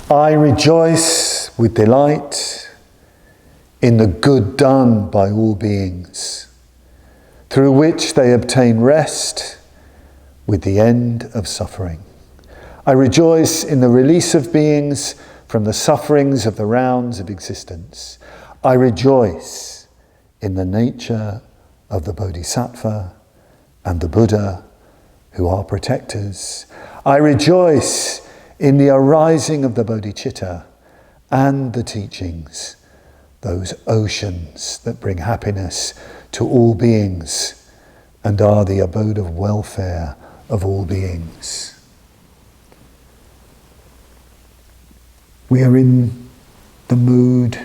I rejoice with delight in the good done by all beings, through which they obtain rest with the end of suffering. I rejoice in the release of beings from the sufferings of the rounds of existence. I rejoice in the nature of the Bodhisattva and the Buddha, who are protectors. I rejoice in the arising of the bodhicitta and the teachings, those oceans that bring happiness to all beings and are the abode of welfare of all beings. We are in the mood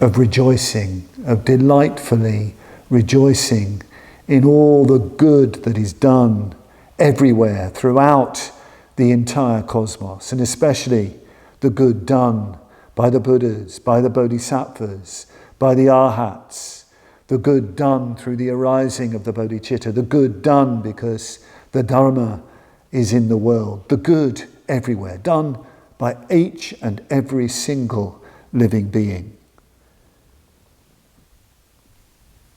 of rejoicing, of delightfully rejoicing in all the good that is done everywhere, throughout the entire cosmos, and especially the good done by the Buddhas, by the Bodhisattvas, by the Arhats, the good done through the arising of the bodhicitta, the good done because the Dharma is in the world, the good everywhere, done by each and every single living being.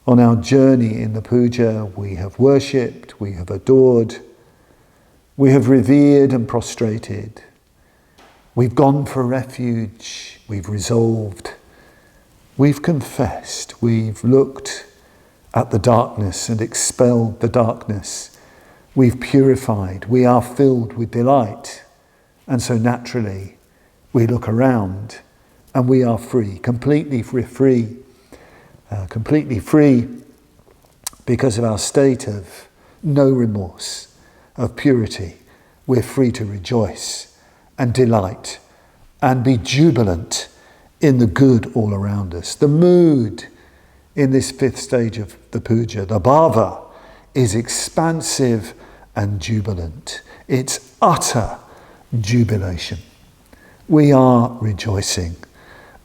On our journey in the puja, we have worshipped, we have adored, we have revered and prostrated. We've gone for refuge, we've resolved, we've confessed, we've looked at the darkness and expelled the darkness. We've purified, we are filled with delight. And so naturally, we look around and we are free, completely free because of our state of no remorse, of purity. We're free to rejoice and delight and be jubilant in the good all around us. The mood in this fifth stage of the puja, the bhava, is expansive and jubilant. It's utter jubilation. We are rejoicing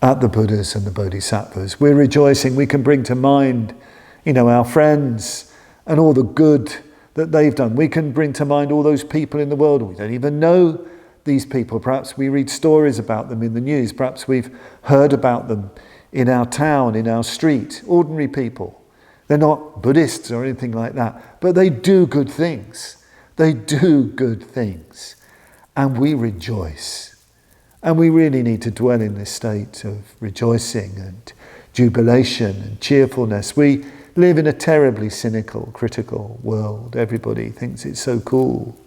at the Buddhas and the Bodhisattvas. We're rejoicing. We can bring to mind, our friends and all the good that they've done. We can bring to mind all those people in the world. We don't even know these people. Perhaps we read stories about them in the news. Perhaps we've heard about them in our town, in our street. Ordinary people. They're not Buddhists or anything like that, but they do good things. They do good things. And we rejoice. And we really need to dwell in this state of rejoicing and jubilation and cheerfulness. We live in a terribly cynical, critical world. Everybody thinks it's so cool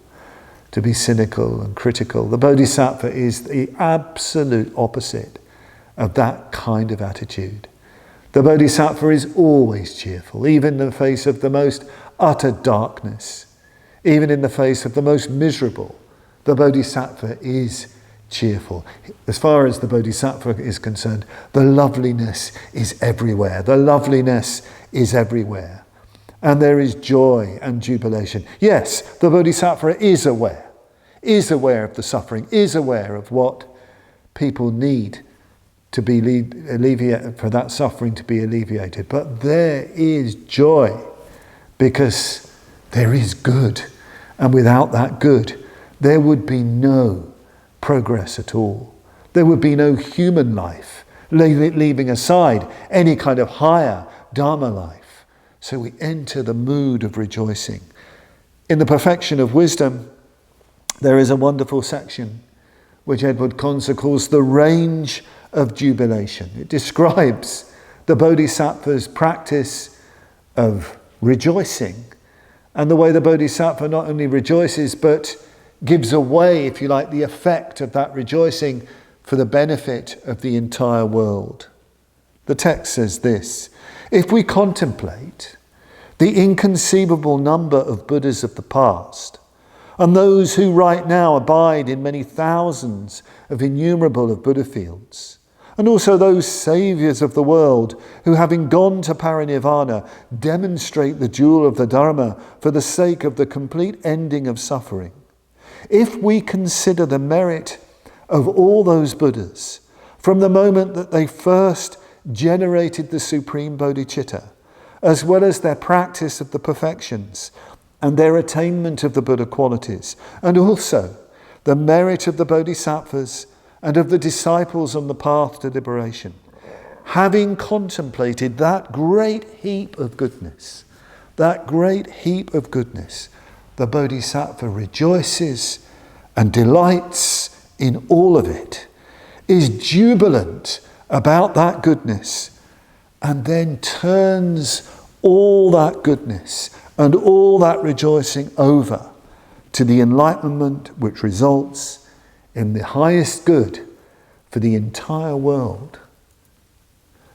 to be cynical and critical. The Bodhisattva is the absolute opposite of that kind of attitude. The Bodhisattva is always cheerful, even in the face of the most utter darkness, even in the face of the most miserable. The Bodhisattva is cheerful. As far as the Bodhisattva is concerned, the loveliness is everywhere. The loveliness is everywhere. And there is joy and jubilation. Yes, the Bodhisattva is aware of the suffering, is aware of what people need to be alleviated, for that suffering to be alleviated. But there is joy because there is good. And without that good, there would be no progress at all. There would be no human life, leaving aside any kind of higher Dharma life. So we enter the mood of rejoicing. In the Perfection of Wisdom, there is a wonderful section which Edward Conser calls the Range of Jubilation. It describes the Bodhisattva's practice of rejoicing and the way the Bodhisattva not only rejoices but gives away, if you like, the effect of that rejoicing for the benefit of the entire world. The text says this: if we contemplate the inconceivable number of Buddhas of the past, and those who right now abide in many thousands of innumerable of Buddha fields, and also those saviours of the world who, having gone to parinirvana, demonstrate the jewel of the Dharma for the sake of the complete ending of suffering, if we consider the merit of all those Buddhas from the moment that they first generated the supreme bodhicitta, as well as their practice of the perfections and their attainment of the Buddha qualities, and also the merit of the bodhisattvas and of the disciples on the path to liberation, having contemplated that great heap of goodness, the Bodhisattva rejoices and delights in all of it, is jubilant about that goodness, and then turns all that goodness and all that rejoicing over to the enlightenment which results in the highest good for the entire world.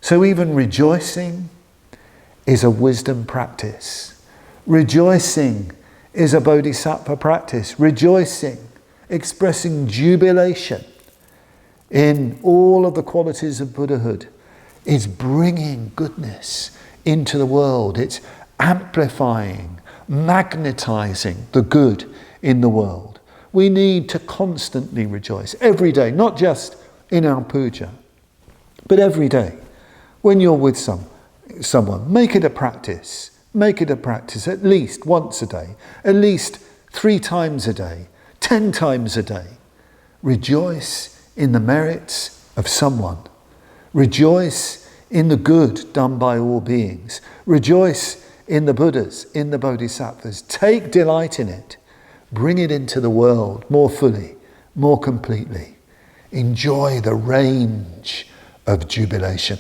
So even rejoicing is a wisdom practice. Rejoicing is a bodhisattva practice. Rejoicing, expressing jubilation in all of the qualities of Buddhahood, is bringing goodness into the world. It's amplifying, magnetizing the good in the world. We need to constantly rejoice every day, not just in our puja, but every day. When you're with someone, make it a practice. Make it a practice at least once a day, at least 3 times a day, 10 times a day. Rejoice in the merits of someone. Rejoice in the good done by all beings. Rejoice in the Buddhas, in the Bodhisattvas. Take delight in it. Bring it into the world more fully, more completely. Enjoy the range of jubilation.